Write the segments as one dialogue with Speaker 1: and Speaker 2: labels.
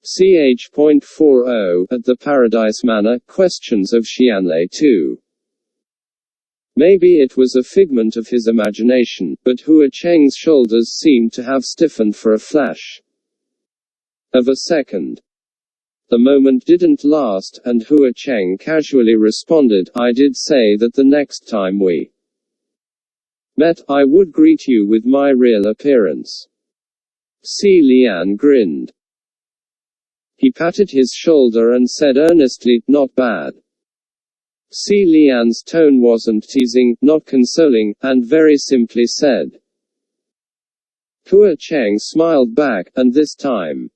Speaker 1: Ch.40 at the Paradise Manor, questions of Xianle 2. Maybe it was a figment of his imagination, but Hua Cheng's shoulders seemed to have stiffened for a flash of a second. The moment didn't last, and Hua Cheng casually responded, "I did say that the next time we met, I would greet you with my real appearance." Xianle grinned. He patted his shoulder and said earnestly, "Not bad." Xianle's tone wasn't teasing, not consoling, and very simply said. Hua Cheng smiled back, and this time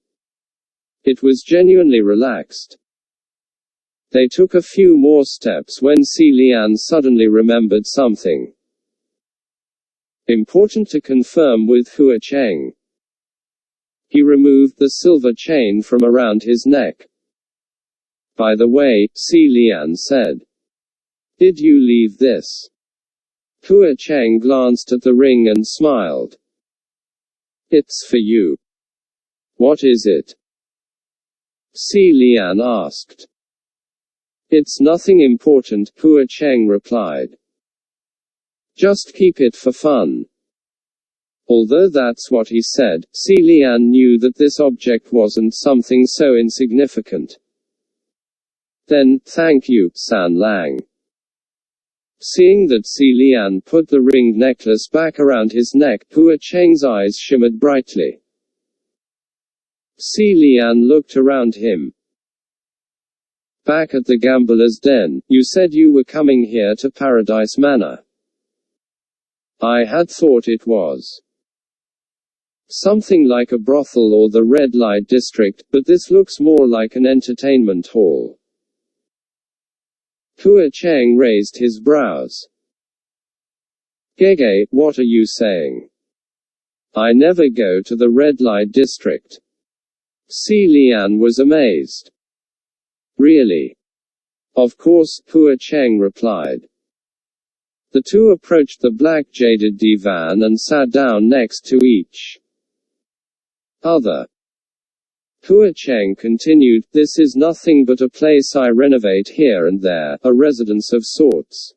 Speaker 1: it was genuinely relaxed. They took a few more steps when Xianle suddenly remembered something important to confirm with Hua Cheng. He removed the silver chain from around his neck. "By the way," Xianle said, "did you leave this?" Hua Cheng glanced at the ring and smiled. "It's for you." "What is it?" Xianle asked. "It's nothing important," Hua Cheng replied. "Just keep it for fun." Although that's what he said, Xianle knew that this object wasn't something so insignificant. "Then, thank you, Xianle." Seeing that Xianle put the ringed necklace back around his neck, Hua Cheng's eyes shimmered brightly. Xianle looked around him. "Back at the gambler's den, you said you were coming here to Paradise Manor." "I had thought it was something like a brothel or the red light district, but this looks more like an entertainment hall." Hua Cheng raised his brows. "Gege, what are you saying? I never go to the red light district." Xianle was amazed. "Really?" "Of course," Hua Cheng replied. The two approached the black jaded divan and sat down next to each other. Hua Cheng continued, "This is nothing but a place I renovate here and there, a residence of sorts.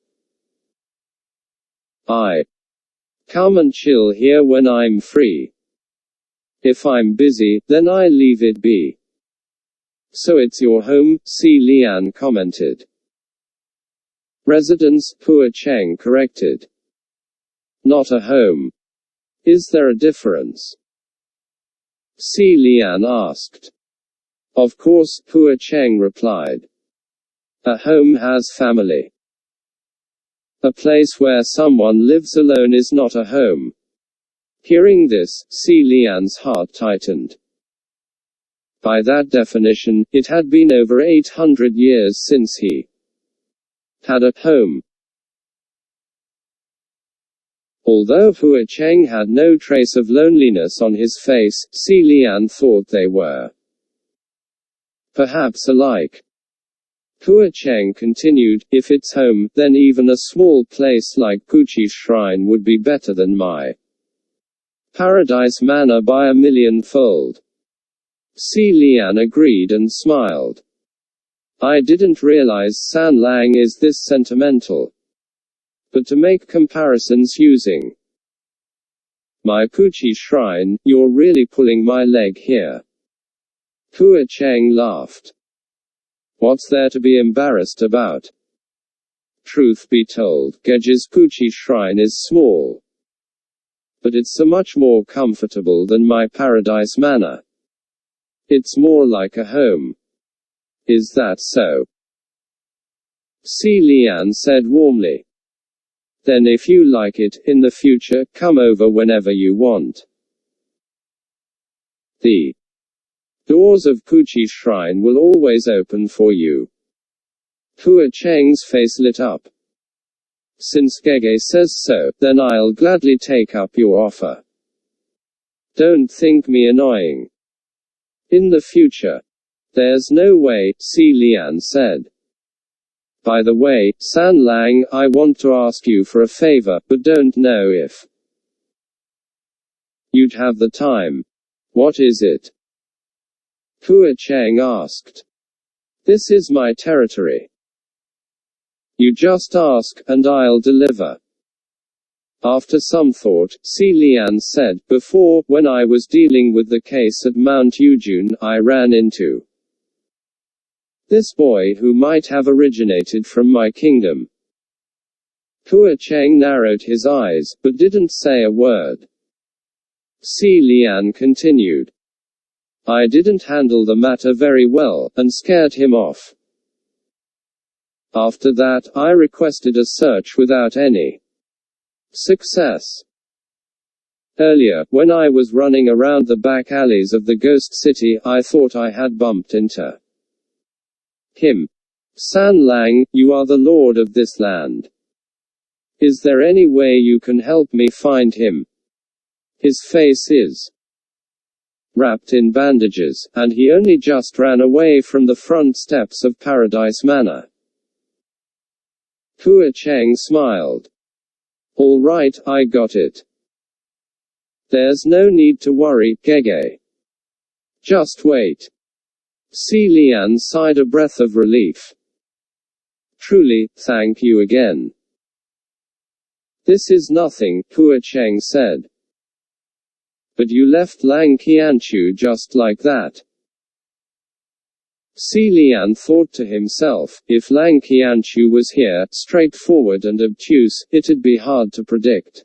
Speaker 1: I come and chill here when I'm free. If I'm busy, then I leave it be." "So it's your home," Xianle commented. "Residence," Hua Cheng corrected. "Not a home. Is there a difference?" Xianle asked. "Of course," Hua Cheng replied. "A home has family. A place where someone lives alone is not a home." Hearing this, Xianle's heart tightened. By that definition, it had been over 800 years since he had a home. Although Hua Cheng had no trace of loneliness on his face, Xianle thought they were perhaps alike. Hua Cheng continued, "If it's home, then even a small place like Puchi Shrine would be better than my Paradise Manor by a millionfold." Xianle agreed and smiled. "I didn't realize Xianle is this sentimental. But to make comparisons using my Puchi Shrine, you're really pulling my leg here." Hua Cheng laughed. "What's there to be embarrassed about? Truth be told, Gege's Puchi Shrine is small. But it's so much more comfortable than my Paradise Manor. It's more like a home." "Is that so?" Xianle said warmly. "Then if you like it, in the future, come over whenever you want. The doors of Puchi Shrine will always open for you." Hua Cheng's face lit up. "Since Gege says so, then I'll gladly take up your offer. Don't think me annoying." "In the future." "There's no way," Xianle said. "By the way, Xianle, I want to ask you for a favor, but don't know if you'd have the time." "What is it?" Hua Cheng asked. This is my territory. You just ask, and I'll deliver. After some thought, Xianle said, before, when I was dealing with the case at Mount Yujun, I ran into this boy who might have originated from my kingdom. Hua Cheng narrowed his eyes, but didn't say a word. Xianle continued. I didn't handle the matter very well, and scared him off. After that, I requested a search without any success. Earlier, when I was running around the back alleys of the ghost city, I thought I had bumped into him. Xianle, you are the lord of this land. Is there any way you can help me find him? His face is wrapped in bandages, and he only just ran away from the front steps of Paradise Manor. Hua Cheng smiled. All right, I got it. There's no need to worry, Gege. Just wait. Xianle sighed a breath of relief. Truly, thank you again. This is nothing, Hua Cheng said. But you left Lang Qianchu just like that. Xianle thought to himself, if Lang Qianchu was here, straightforward and obtuse, it'd be hard to predict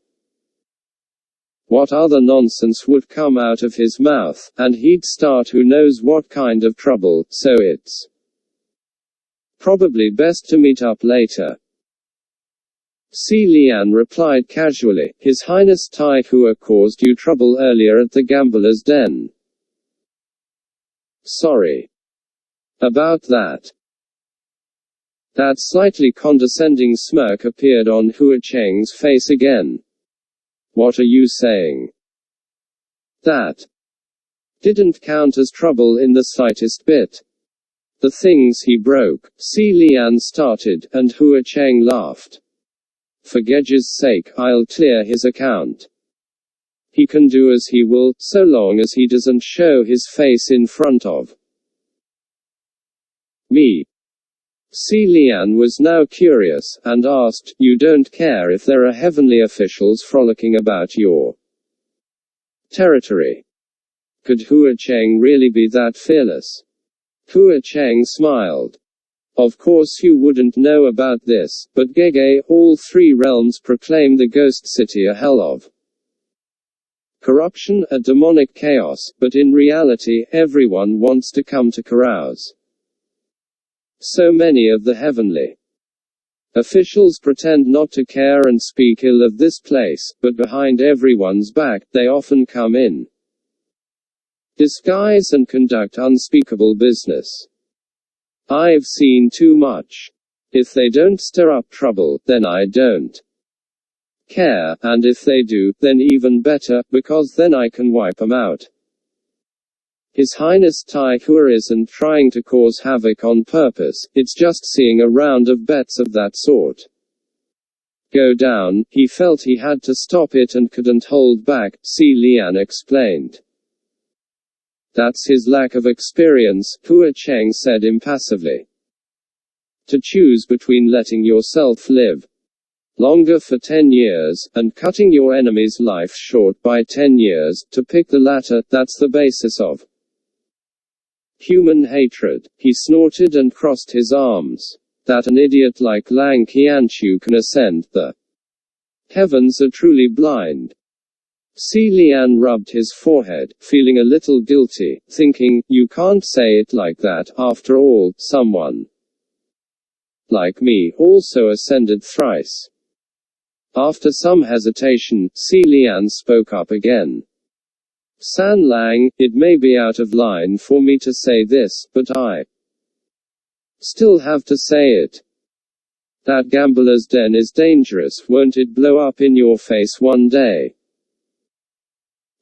Speaker 1: what other nonsense would come out of his mouth, and he'd start who knows what kind of trouble, so it's probably best to meet up later. Xianle replied casually, His Highness Tai Hua caused you trouble earlier at the gambler's den. Sorry about that. That slightly condescending smirk appeared on Hua Cheng's face again. What are you saying? That didn't count as trouble in the slightest bit. The things he broke, Xianle started, and Hua Cheng laughed. For Gege's sake, I'll clear his account. He can do as he will, so long as he doesn't show his face in front of me. Xianle was now curious, and asked, You don't care if there are heavenly officials frolicking about your territory? Could Hua Cheng really be that fearless? Hua Cheng smiled. Of course you wouldn't know about this, but Gege, all three realms proclaim the ghost city a hell of corruption, a demonic chaos, but in reality, everyone wants to come to carouse. So many of the heavenly officials pretend not to care and speak ill of this place, but behind everyone's back, they often come in disguise and conduct unspeakable business. I've seen too much. If they don't stir up trouble, then I don't care, and if they do, then even better, because then I can wipe 'em out. His Highness Tai Hua isn't trying to cause havoc on purpose, it's just seeing a round of bets of that sort go down. He felt he had to stop it and couldn't hold back, Xianle explained. That's his lack of experience, Hua Cheng said impassively. To choose between letting yourself live longer for 10 years, and cutting your enemy's life short by 10 years, to pick the latter, that's the basis of human hatred. He snorted and crossed his arms. That an idiot like Lang Qianchu can ascend the heavens are truly blind. Xianle rubbed his forehead, feeling a little guilty, thinking, you can't say it like that, after all, someone like me also ascended thrice. After some hesitation, Xianle spoke up again. Xianle, it may be out of line for me to say this, but I still have to say it. That gambler's den is dangerous, won't it blow up in your face one day?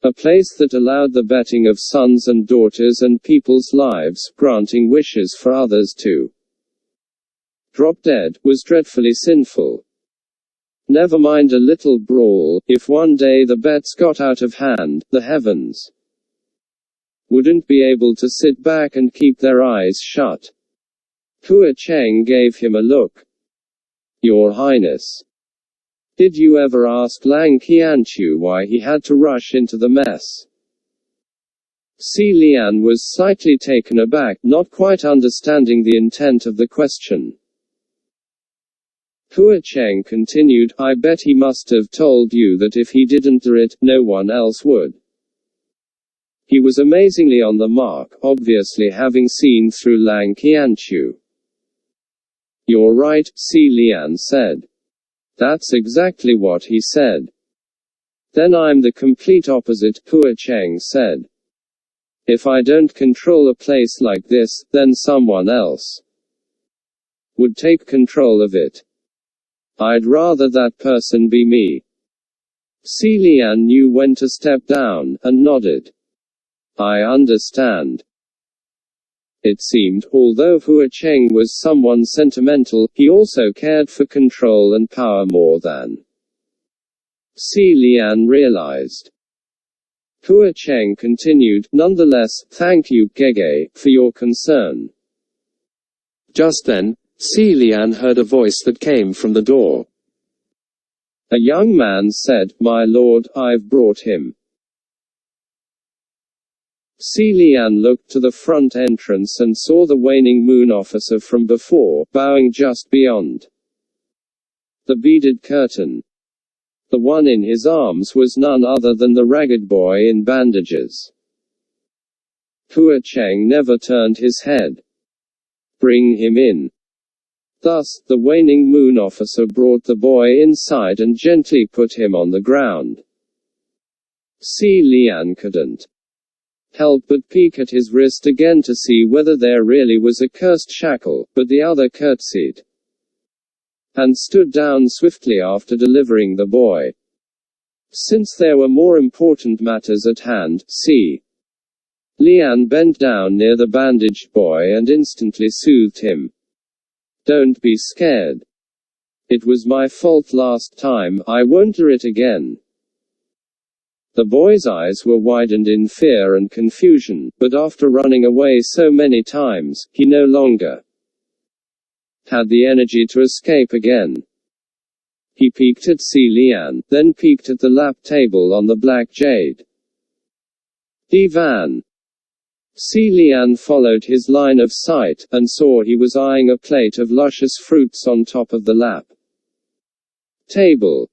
Speaker 1: A place that allowed the betting of sons and daughters and people's lives, granting wishes for others to drop dead, was dreadfully sinful. Never mind a little brawl, if one day the bets got out of hand, the heavens wouldn't be able to sit back and keep their eyes shut. Hua Cheng gave him a look. Your Highness. Did you ever ask Lang Qianchu why he had to rush into the mess? Si Lian was slightly taken aback, not quite understanding the intent of the question. Hua Cheng continued, I bet he must have told you that if he didn't do it, no one else would. He was amazingly on the mark, obviously having seen through Lang Qianchu. You're right, Si Lian said. That's exactly what he said. Then I'm the complete opposite, Hua Cheng said. If I don't control a place like this, then someone else would take control of it. I'd rather that person be me. Si Lian knew when to step down, and nodded. I understand. It seemed, although Hua Cheng was someone sentimental, he also cared for control and power more than Si Lian realized. Hua Cheng continued, nonetheless, thank you, Gege, for your concern. Just then, Si Lian heard a voice that came from the door. A young man said, My lord, I've brought him. Si Lian looked to the front entrance and saw the waning moon officer from before, bowing just beyond the beaded curtain. The one in his arms was none other than the ragged boy in bandages. Hua Cheng never turned his head. Bring him in. Thus, the waning moon officer brought the boy inside and gently put him on the ground. Si Lian couldn't help but peek at his wrist again to see whether there really was a cursed shackle, but the other curtsied and stood down swiftly after delivering the boy. Since there were more important matters at hand, Si Lian bent down near the bandaged boy and instantly soothed him. Don't be scared. It was my fault last time, I won't do it again. The boy's eyes were widened in fear and confusion, but after running away so many times, he no longer had the energy to escape again. He peeked at Si Lian, then peeked at the lap table on the black jade divan. Si Lian followed his line of sight, and saw he was eyeing a plate of luscious fruits on top of the lap table.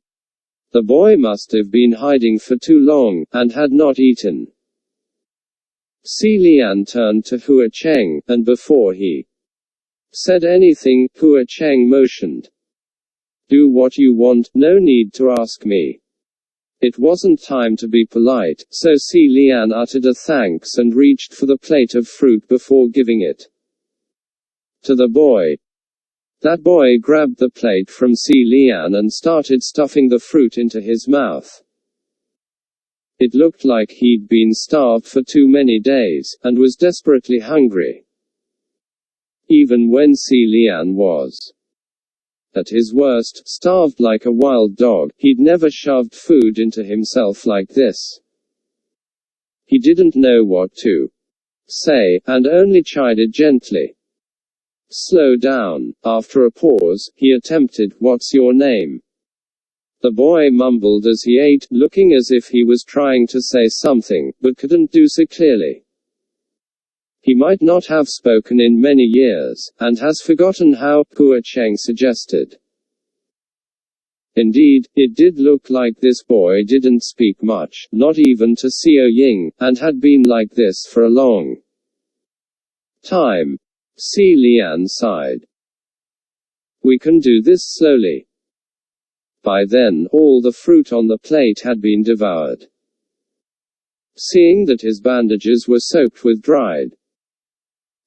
Speaker 1: The boy must have been hiding for too long, and had not eaten. Si Lian turned to Hua Cheng, and before he said anything, Hua Cheng motioned. Do what you want, no need to ask me. It wasn't time to be polite, so Si Lian uttered a thanks and reached for the plate of fruit before giving it to the boy. That boy grabbed the plate from Si Lian and started stuffing the fruit into his mouth. It looked like he'd been starved for too many days, and was desperately hungry. Even when Si Lian was at his worst, starved like a wild dog, he'd never shoved food into himself like this. He didn't know what to say, and only chided gently. Slow down. After a pause, he attempted, What's your name? The boy mumbled as he ate, looking as if he was trying to say something, but couldn't do so clearly. He might not have spoken in many years, and has forgotten how, Hua Cheng suggested. Indeed, it did look like this boy didn't speak much, not even to Xiao Ying, and had been like this for a long time. Si Lian sighed. We can do this slowly. By then, all the fruit on the plate had been devoured. Seeing that his bandages were soaked with dried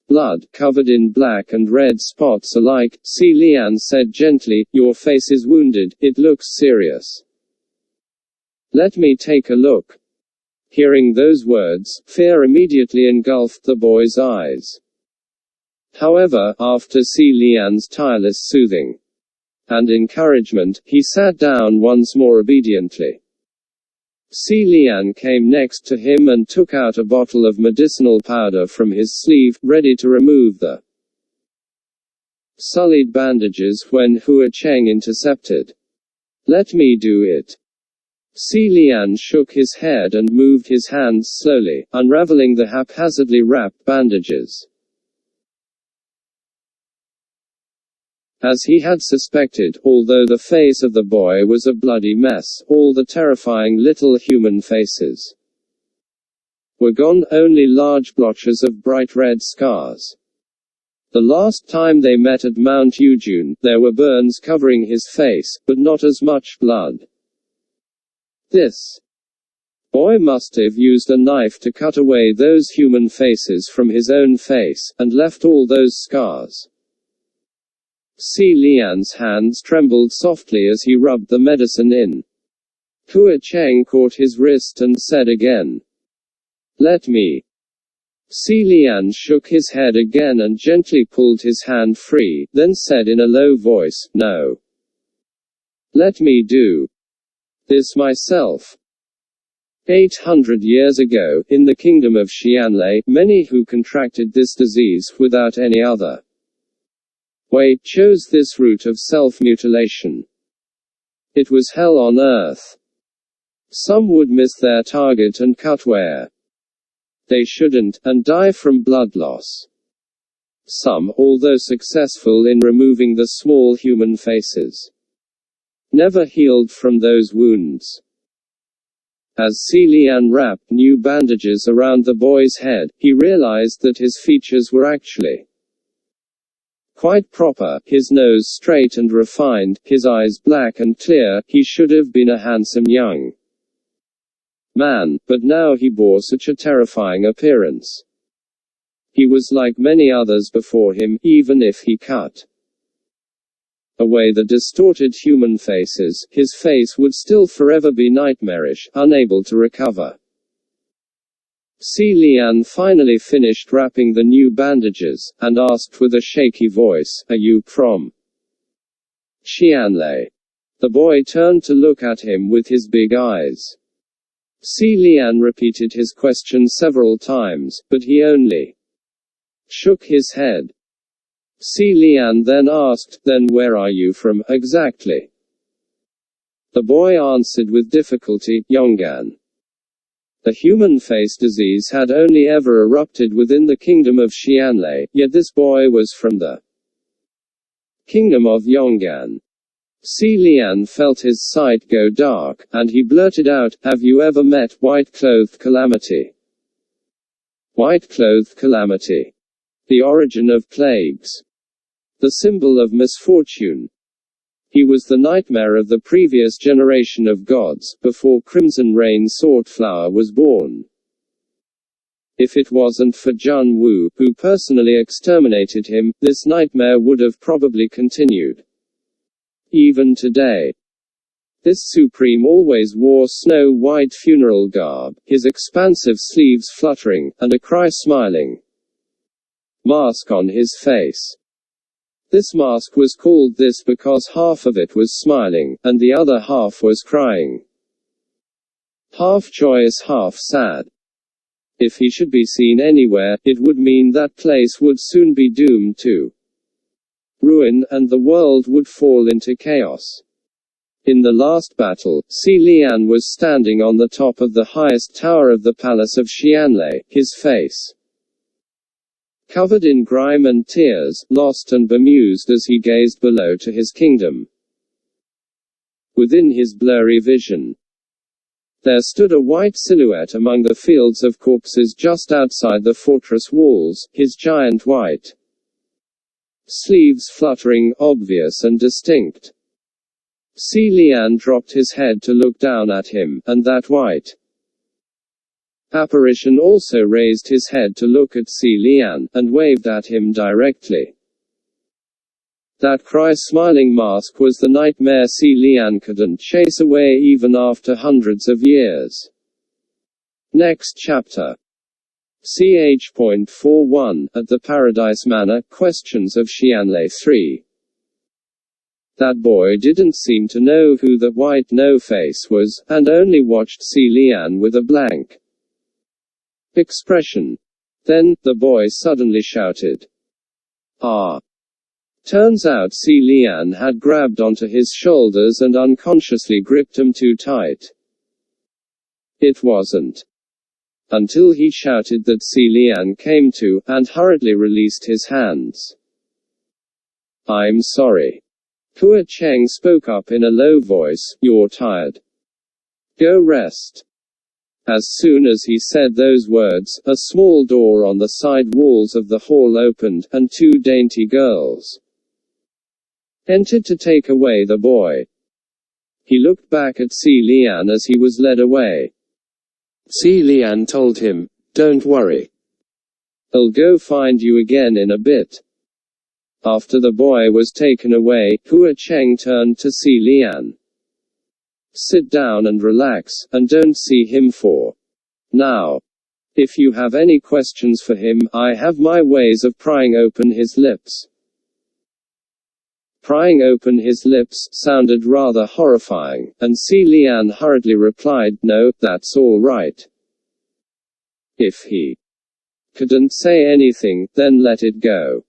Speaker 1: blood, covered in black and red spots alike, Si Lian said gently, Your face is wounded, it looks serious. Let me take a look. Hearing those words, fear immediately engulfed the boy's eyes. However, after Si Lian's tireless soothing and encouragement, he sat down once more obediently. Xianle came next to him and took out a bottle of medicinal powder from his sleeve, ready to remove the sullied bandages when Hua Cheng intercepted. "Let me do it." Xianle shook his head and moved his hands slowly, unraveling the haphazardly wrapped bandages. As he had suspected, although the face of the boy was a bloody mess, all the terrifying little human faces were gone, only large blotches of bright red scars. The last time they met at Mount Yujun, there were burns covering his face, but not as much blood. This boy must have used a knife to cut away those human faces from his own face, and left all those scars. Xianle's hands trembled softly as he rubbed the medicine in. Hua Cheng caught his wrist and said again, "Let me." Xianle shook his head again and gently pulled his hand free, then said in a low voice, "No. Let me do this myself." 800 years ago, in the kingdom of Xianle, many who contracted this disease, without any other way, chose this route of self-mutilation. It was hell on earth. Some would miss their target and cut where they shouldn't, and die from blood loss. Some, although successful in removing the small human faces, never healed from those wounds. As Xianle wrapped new bandages around the boy's head, he realized that his features were actually quite proper, his nose straight and refined, his eyes black and clear. He should have been a handsome young man, but now he bore such a terrifying appearance. He was like many others before him, even if he cut away the distorted human faces, his face would still forever be nightmarish, unable to recover. Xianle finally finished wrapping the new bandages, and asked with a shaky voice, "Are you from Xianle?" The boy turned to look at him with his big eyes. Xianle repeated his question several times, but he only shook his head. Xianle then asked, "Then where are you from, exactly?" The boy answered with difficulty, "Yong'an." The human face disease had only ever erupted within the kingdom of Xianle, yet this boy was from the kingdom of Yong'an. Xianle felt his sight go dark, and he blurted out, "Have you ever met white-clothed calamity?" White-clothed calamity. The origin of plagues. The symbol of misfortune. He was the nightmare of the previous generation of gods, before Crimson Rain Swordflower was born. If it wasn't for Jun Wu, who personally exterminated him, this nightmare would have probably continued. Even today. This Supreme always wore snow-white funeral garb, his expansive sleeves fluttering, and a cry-smiling mask on his face. This mask was called this because half of it was smiling, and the other half was crying. Half joyous, half sad. If he should be seen anywhere, it would mean that place would soon be doomed to ruin, and the world would fall into chaos. In the last battle, Xianle was standing on the top of the highest tower of the palace of Xianle, his face covered in grime and tears, lost and bemused as he gazed below to his kingdom. Within his blurry vision, there stood a white silhouette among the fields of corpses just outside the fortress walls, his giant white sleeves fluttering, obvious and distinct. Xianle dropped his head to look down at him, and that white apparition also raised his head to look at Xianle, and waved at him directly. That cry-smiling mask was the nightmare Xianle couldn't chase away even after hundreds of years. Next chapter. Ch.41, at the Paradise Manor, Questions of Xianle 3. That boy didn't seem to know who the white no-face was, and only watched Xianle with a blank expression. Then, the boy suddenly shouted, "Ah!" Turns out Xianle had grabbed onto his shoulders and unconsciously gripped him too tight. It wasn't until he shouted that Xianle came to, and hurriedly released his hands. "I'm sorry." Hua Cheng spoke up in a low voice, "You're tired. Go rest." As soon as he said those words, a small door on the side walls of the hall opened, and two dainty girls entered to take away the boy. He looked back at Xianle as he was led away. Xianle told him, "Don't worry. I'll go find you again in a bit." After the boy was taken away, Hua Cheng turned to Xianle. "Sit down and relax, and don't see him for now. If you have any questions for him, I have my ways of prying open his lips." Prying open his lips sounded rather horrifying, and Xianle hurriedly replied, "No, that's all right. If he couldn't say anything, then let it go.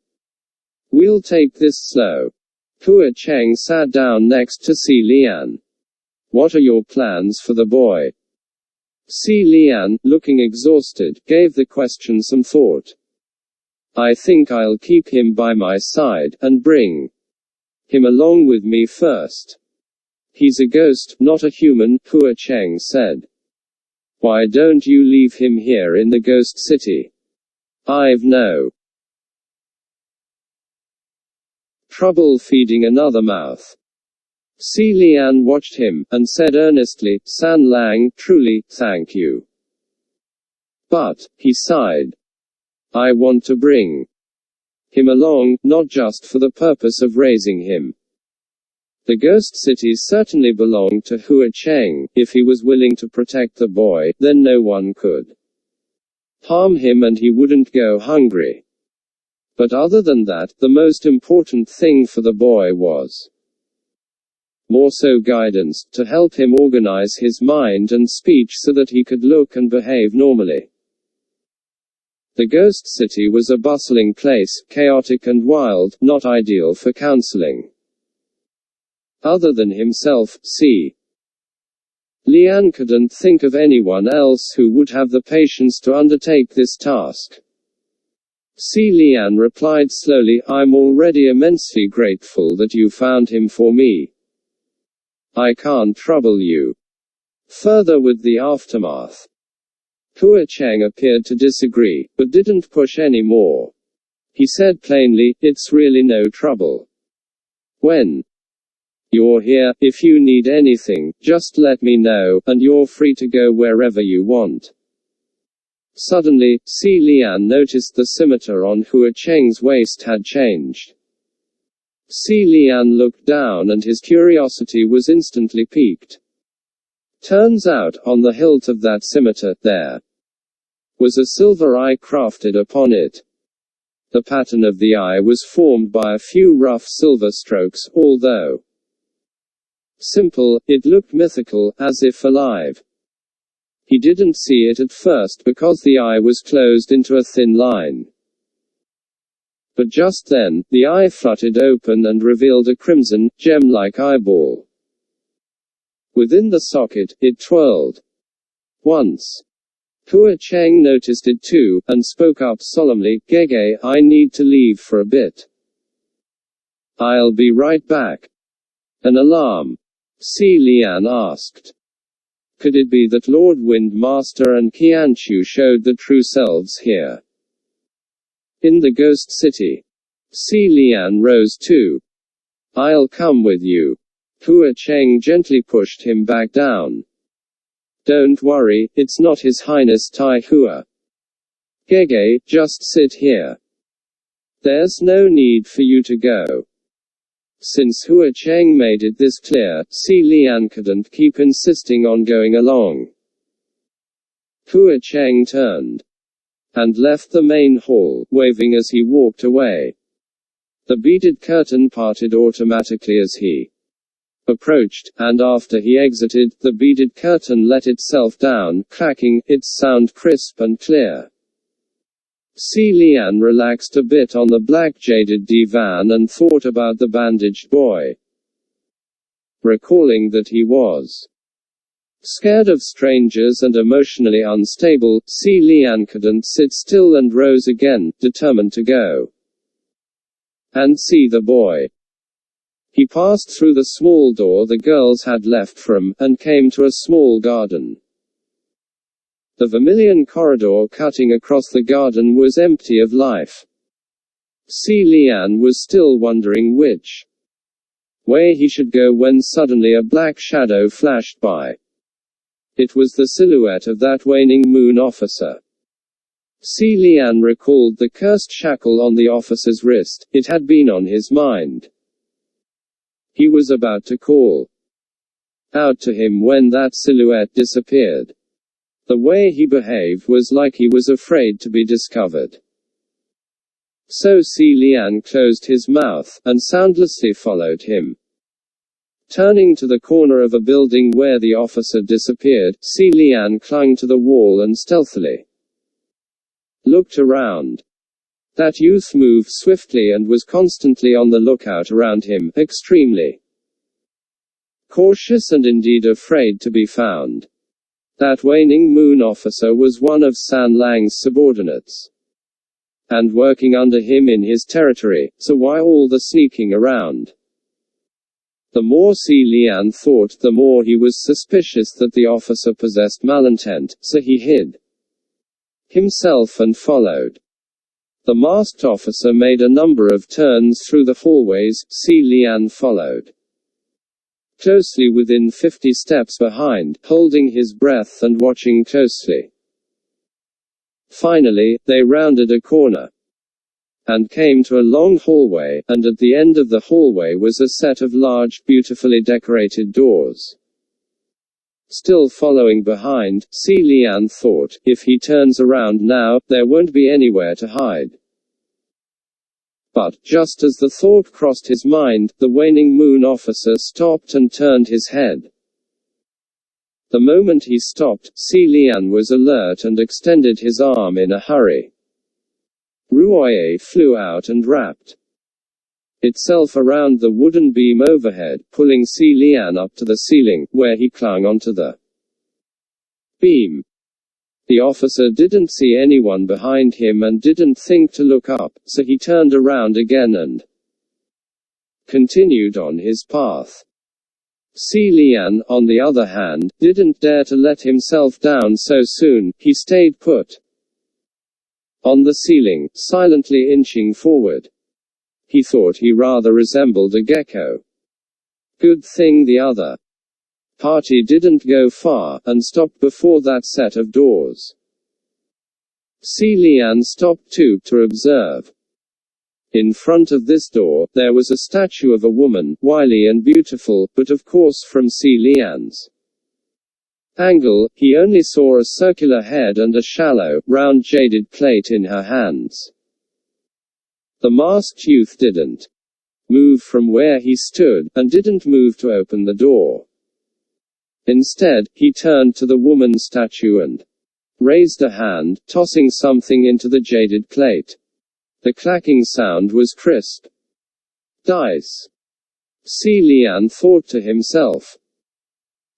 Speaker 1: We'll take this slow." Hua Cheng sat down next to Xianle. "What are your plans for the boy?" Xianle, looking exhausted, gave the question some thought. "I think I'll keep him by my side, and bring him along with me first. He's a ghost, not a human," Hua Cheng said. "Why don't you leave him here in the ghost city? I've no trouble feeding another mouth." Xianle watched him, and said earnestly, "San Lang, truly, thank you. But," he sighed, "I want to bring him along, not just for the purpose of raising him." The ghost cities certainly belonged to Hua Cheng. If he was willing to protect the boy, then no one could harm him and he wouldn't go hungry. But other than that, the most important thing for the boy was more so guidance, to help him organize his mind and speech so that he could look and behave normally. The ghost city was a bustling place, chaotic and wild, not ideal for counseling. Other than himself, Xianle couldn't think of anyone else who would have the patience to undertake this task. Xianle replied slowly, "I'm already immensely grateful that you found him for me. I can't trouble you further with the aftermath." Hua Cheng appeared to disagree, but didn't push any more. He said plainly, "It's really no trouble. When you're here, if you need anything, just let me know, and you're free to go wherever you want." Suddenly, Xianle noticed the scimitar on Hua Cheng's waist had changed. Xianle looked down and his curiosity was instantly piqued. Turns out, on the hilt of that scimitar, there was a silver eye crafted upon it. The pattern of the eye was formed by a few rough silver strokes, although simple, it looked mythical, as if alive. He didn't see it at first because the eye was closed into a thin line. But just then, the eye fluttered open and revealed a crimson, gem-like eyeball. Within the socket, it twirled once. Hua Cheng noticed it too, and spoke up solemnly, "Gege, I need to leave for a bit. I'll be right back." An alarm? Xianle asked. Could it be that Lord Wind Master and Qianchu showed their true selves here in the ghost city? Xianle rose too. "I'll come with you." Hua Cheng gently pushed him back down. "Don't worry, it's not His Highness Tai Hua. Gege, just sit here. There's no need for you to go." Since Hua Cheng made it this clear, Xianle couldn't keep insisting on going along. Hua Cheng turned and left the main hall, waving as he walked away. The beaded curtain parted automatically as he approached, and after he exited, the beaded curtain let itself down, clacking, its sound crisp and clear. Xianle relaxed a bit on the black jaded divan and thought about the bandaged boy. Recalling that he was scared of strangers and emotionally unstable, Xianle couldn't sit still and rose again, determined to go and see the boy. He passed through the small door the girls had left for him, and came to a small garden. The vermilion corridor cutting across the garden was empty of life. Xianle was still wondering which way he should go when suddenly a black shadow flashed by. It was the silhouette of that waning moon officer. Xianle recalled the cursed shackle on the officer's wrist. It had been on his mind. He was about to call out to him when that silhouette disappeared. The way he behaved was like he was afraid to be discovered. So Xianle closed his mouth, and soundlessly followed him. Turning to the corner of a building where the officer disappeared, Xianle clung to the wall and stealthily looked around. That youth moved swiftly and was constantly on the lookout around him, extremely cautious and indeed afraid to be found. That waning moon officer was one of Xianle's subordinates, and working under him in his territory, so why all the sneaking around? The more Xianle thought, the more he was suspicious that the officer possessed malintent, so he hid himself and followed. The masked officer made a number of turns through the hallways. Xianle followed closely, within 50 steps behind, holding his breath and watching closely. Finally, they rounded a corner and came to a long hallway, and at the end of the hallway was a set of large, beautifully decorated doors. Still following behind, Xianle thought, if he turns around now, there won't be anywhere to hide. But, just as the thought crossed his mind, the waning moon officer stopped and turned his head. The moment he stopped, Xianle was alert and extended his arm in a hurry. Ruoye flew out and wrapped itself around the wooden beam overhead, pulling Xianle up to the ceiling, where he clung onto the beam. The officer didn't see anyone behind him and didn't think to look up, so he turned around again and continued on his path. Xianle, on the other hand, didn't dare to let himself down so soon. He stayed put on the ceiling, silently inching forward. He thought he rather resembled a gecko. Good thing the other party didn't go far, and stopped before that set of doors. Xianle stopped too, to observe. In front of this door, there was a statue of a woman, wily and beautiful, but of course from Xianle's angle, he only saw a circular head and a shallow, round jaded plate in her hands. The masked youth didn't move from where he stood, and didn't move to open the door. Instead, he turned to the woman statue and raised a hand, tossing something into the jaded plate. The clacking sound was crisp. Dice. Xianle thought to himself.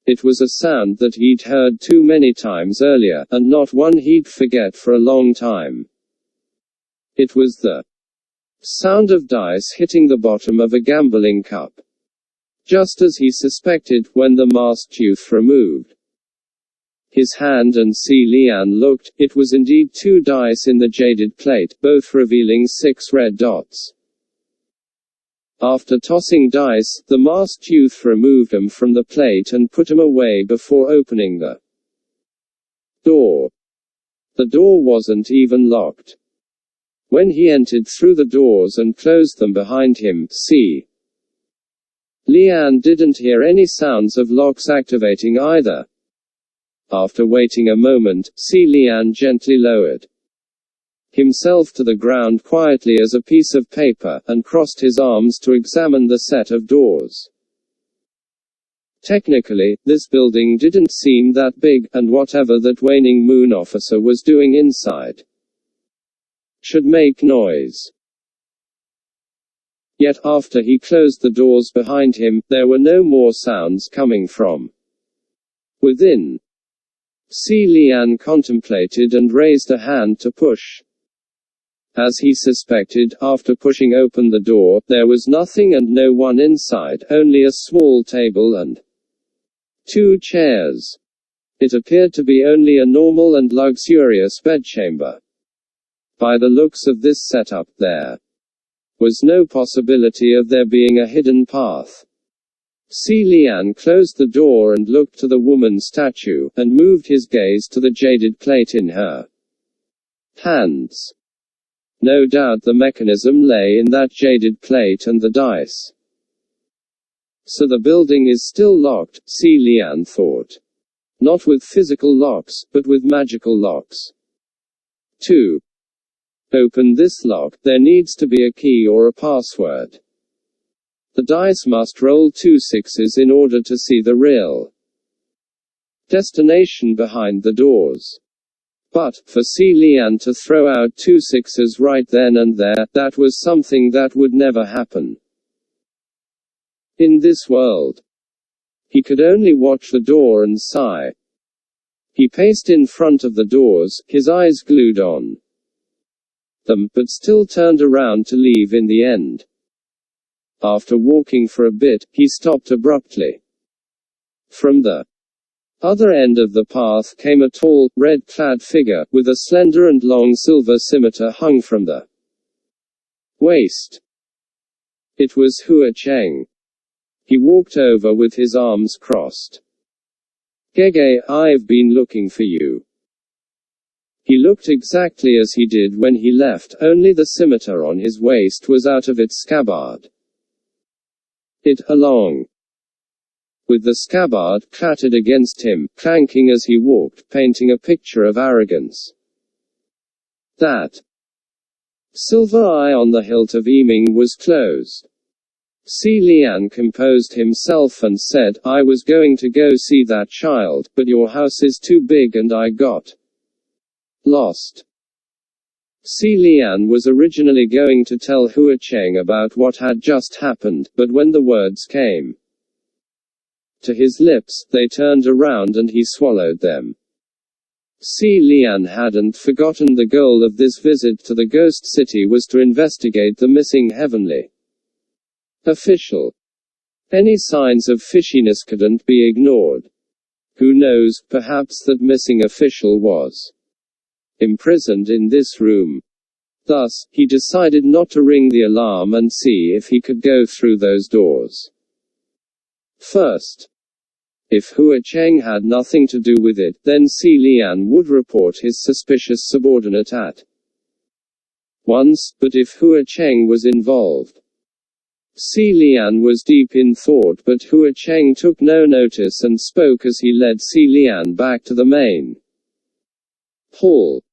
Speaker 1: It was a sound that he'd heard too many times earlier, and not one he'd forget for a long time. It was the sound of dice hitting the bottom of a gambling cup. Just as he suspected, when the masked youth removed his hand and Xianle looked, it was indeed 2 dice in the jaded plate, both revealing 6 red dots. After tossing dice, the masked youth removed them from the plate and put them away before opening the door. The door wasn't even locked. When he entered through the doors and closed them behind him, Xianle didn't hear any sounds of locks activating either. After waiting a moment, Xianle gently lowered himself to the ground quietly as a piece of paper, and crossed his arms to examine the set of doors. Technically, this building didn't seem that big, and whatever that waning moon officer was doing inside should make noise. Yet after he closed the doors behind him, there were no more sounds coming from within. Xianle contemplated and raised a hand to push. As he suspected, after pushing open the door, there was nothing and no one inside, only a small table and 2 chairs. It appeared to be only a normal and luxurious bedchamber. By the looks of this setup, there was no possibility of there being a hidden path. Xianle closed the door and looked to the woman statue, and moved his gaze to the jaded plate in her hands. No doubt the mechanism lay in that jaded plate and the dice. So the building is still locked, Xianle thought. Not with physical locks, but with magical locks. 2. Open this lock, there needs to be a key or a password. The dice must roll 2 sixes in order to see the real destination behind the doors. But, for Xianle to throw out 2 sixes right then and there, that was something that would never happen in this world. He could only watch the door and sigh. He paced in front of the doors, his eyes glued on them, but still turned around to leave in the end. After walking for a bit, he stopped abruptly. From the other end of the path came a tall, red-clad figure, with a slender and long silver scimitar hung from the waist. It was Xianle. He walked over with his arms crossed. "Gege, I've been looking for you." He looked exactly as he did when he left, only the scimitar on his waist was out of its scabbard. It, along with the scabbard, clattered against him, clanking as he walked, painting a picture of arrogance. That silver eye on the hilt of Eming was closed. Xianle composed himself and said, "I was going to go see that child, but your house is too big and I got lost." Xianle was originally going to tell Xianle about what had just happened, but when the words came to his lips, they turned around and he swallowed them. Xianle hadn't forgotten the goal of this visit to the ghost city was to investigate the missing heavenly official. Any signs of fishiness couldn't be ignored. Who knows, perhaps that missing official was imprisoned in this room. Thus, he decided not to ring the alarm and see if he could go through those doors first. If Xianle had nothing to do with it, then Xianle would report his suspicious subordinate at once, but if Xianle was involved. Xianle was deep in thought, but Xianle took no notice and spoke as he led Xianle back to the main hall.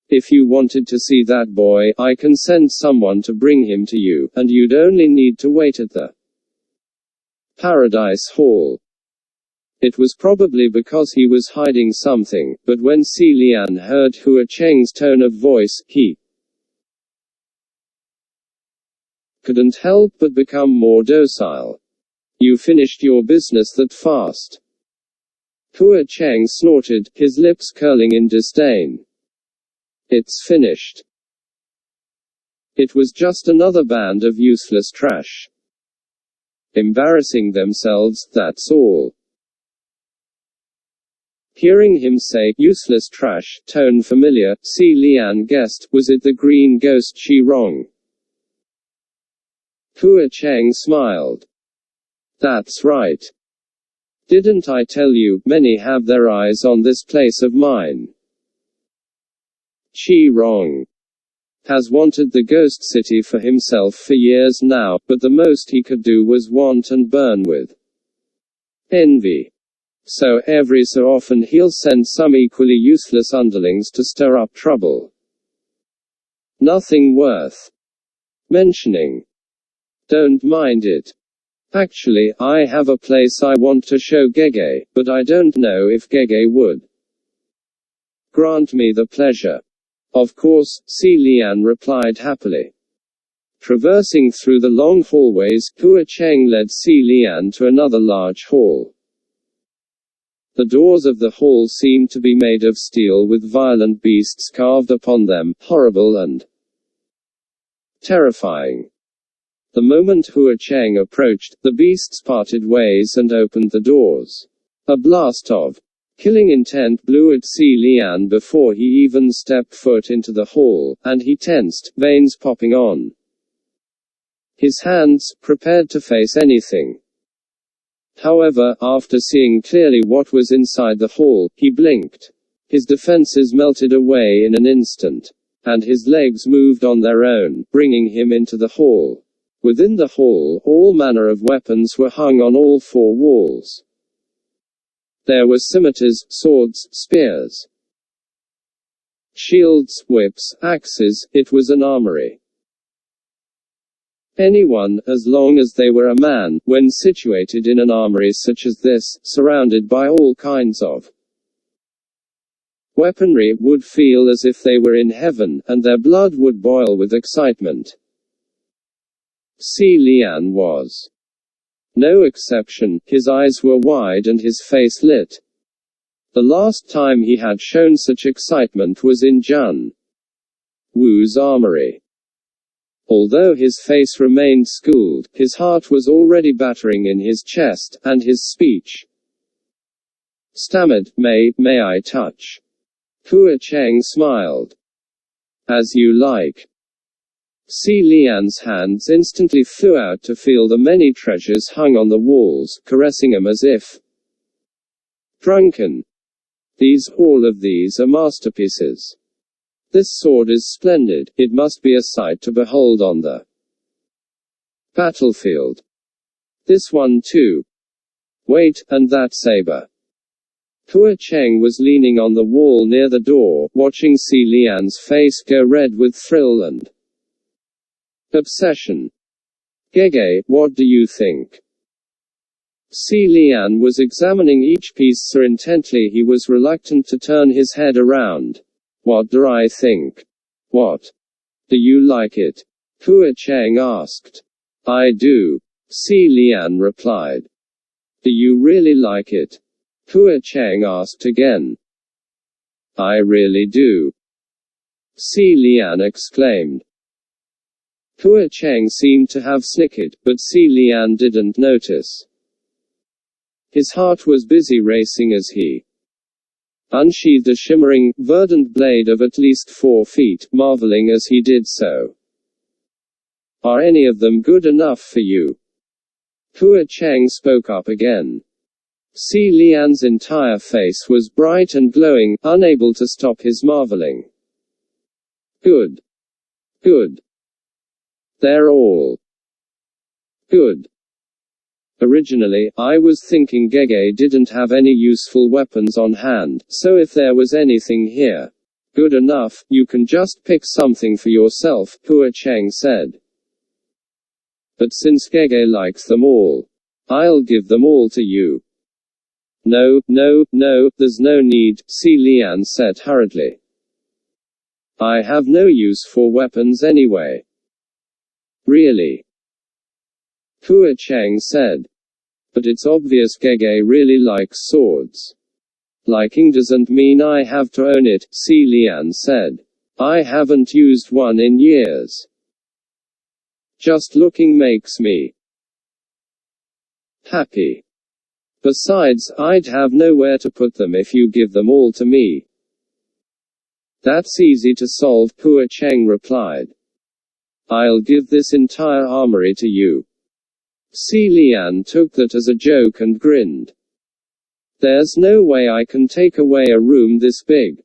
Speaker 1: "If you wanted to see that boy, I can send someone to bring him to you, and you'd only need to wait at the Paradise Hall." It was probably because he was hiding something, but when Xianle heard Xianle's tone of voice, he couldn't help but become more docile. "You finished your business that fast?" Xianle snorted, his lips curling in disdain. "It's finished. It was just another band of useless trash. Embarrassing themselves, that's all." Hearing him say, "useless trash," tone familiar, Xianle guessed, was it the green ghost Xianle? Xianle smiled. "That's right. Didn't I tell you, many have their eyes on this place of mine. Xianle has wanted the ghost city for himself for years now, but the most he could do was want and burn with envy. So, every so often he'll send some equally useless underlings to stir up trouble. Nothing worth mentioning. Don't mind it. Actually, I have a place I want to show Gege, but I don't know if Gege would grant me the pleasure. Of course, Xianle replied happily. Traversing through the long hallways, Hua Cheng led Xianle to another large hall. The doors of the hall seemed to be made of steel with violent beasts carved upon them, horrible and terrifying. The moment Hua Cheng approached, the beasts parted ways and opened the doors. A blast of killing intent blew at Xianle before he even stepped foot into the hall, and he tensed, veins popping on his hands, prepared to face anything. However, after seeing clearly what was inside the hall, he blinked. His defenses melted away in an instant, and his legs moved on their own, bringing him into the hall. Within the hall, all manner of weapons were hung on all four walls. There were scimitars, swords, spears, shields, whips, axes. It was an armory. Anyone, as long as they were a man, when situated in an armory such as this, surrounded by all kinds of weaponry, would feel as if they were in heaven, and their blood would boil with excitement. Xianle was no exception. His eyes were wide and his face lit. The last time he had shown such excitement was in Jun Wu's armory. Although his face remained schooled, his heart was already battering in his chest, and his speech stammered, may I touch? Hua Cheng smiled. As you like. Xianle's hands instantly flew out to feel the many treasures hung on the walls, caressing them as if drunken. All of these are masterpieces. This sword is splendid, it must be a sight to behold on the battlefield. This one too. Wait, and that saber. Hua Cheng was leaning on the wall near the door, watching Xianle's face go red with thrill and obsession. Gege, what do you think? Xianle was examining each piece so intently he was reluctant to turn his head around. What do I think? What? Do you like it? Hua Cheng asked. I do. Xianle replied. Do you really like it? Hua Cheng asked again. I really do. Xianle exclaimed. Hua Cheng seemed to have snickered, but Xianle didn't notice. His heart was busy racing as he unsheathed a shimmering, verdant blade of at least 4 feet, marveling as he did so. Are any of them good enough for you? Hua Cheng spoke up again. Xianle's entire face was bright and glowing, unable to stop his marveling. Good. Good. They're all good. Originally, I was thinking Gege didn't have any useful weapons on hand, so if there was anything here good enough, you can just pick something for yourself, Hua Cheng said. But since Gege likes them all, I'll give them all to you. No, there's no need, Xianle said hurriedly. I have no use for weapons anyway. Really? Hua Cheng said. But it's obvious Gege really likes swords. Liking doesn't mean I have to own it, Xianle said. I haven't used one in years. Just looking makes me happy. Besides, I'd have nowhere to put them if you give them all to me. That's easy to solve, Hua Cheng replied. I'll give this entire armory to you. Xianle took that as a joke and grinned. There's no way I can take away a room this big.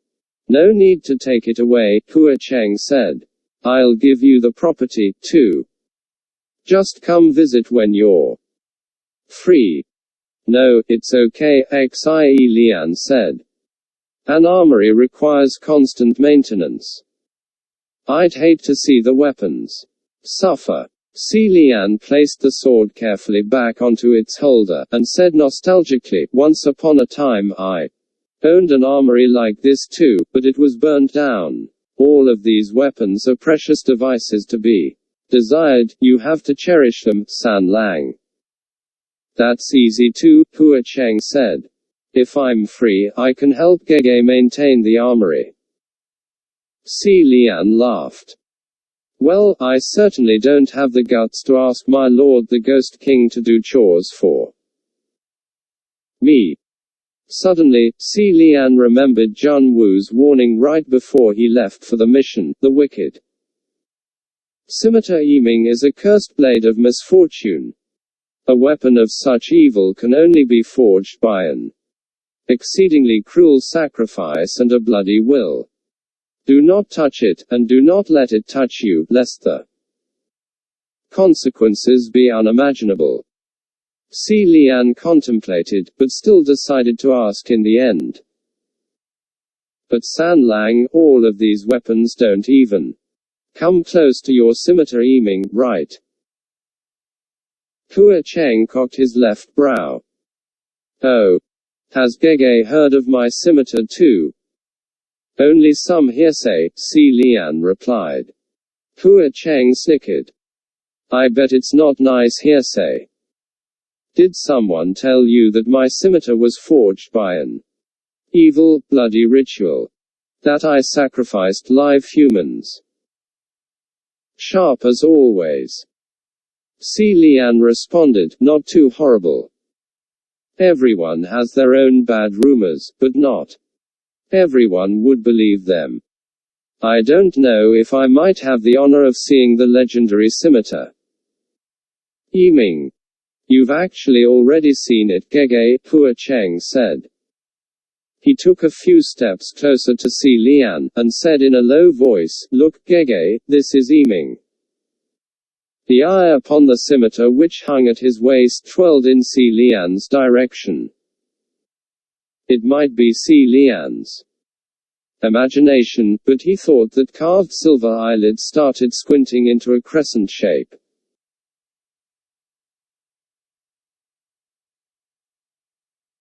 Speaker 1: No need to take it away, Hua Cheng said. I'll give you the property, too. Just come visit when you're free. No, it's okay, Xianle said. An armory requires constant maintenance. I'd hate to see the weapons suffer. Xianle placed the sword carefully back onto its holder, and said nostalgically, once upon a time I owned an armory like this too, but it was burnt down. All of these weapons are precious devices to be desired, you have to cherish them, Xianle. That's easy too, Hua Cheng said. If I'm free, I can help Gege maintain the armory. Xianle laughed. Well, I certainly don't have the guts to ask my lord the Ghost King to do chores for me. Suddenly, Xianle remembered Jun Wu's warning right before he left for the mission, the wicked scimitar Yiming is a cursed blade of misfortune. A weapon of such evil can only be forged by an exceedingly cruel sacrifice and a bloody will. Do not touch it, and do not let it touch you, lest the consequences be unimaginable. Xianle contemplated, but still decided to ask in the end. But Xianle, all of these weapons don't even come close to your scimitar Yiming, right? Hua Cheng cocked his left brow. Oh. Has Gege heard of my scimitar too? Only some hearsay, Xianle replied. Hua Cheng snickered. I bet it's not nice hearsay. Did someone tell you that my scimitar was forged by an evil, bloody ritual? That I sacrificed live humans? Sharp as always. Xianle responded, not too horrible. Everyone has their own bad rumors, but not everyone would believe them. I don't know if I might have the honor of seeing the legendary scimitar Yiming. You've actually already seen it, Gege, Hua Cheng said. He took a few steps closer to Xianle, and said in a low voice, Look, Gege, this is Yiming. The eye upon the scimitar which hung at his waist twirled in Xianle's direction. It might be Xianle's imagination, but he thought that carved silver eyelids started squinting into a crescent shape.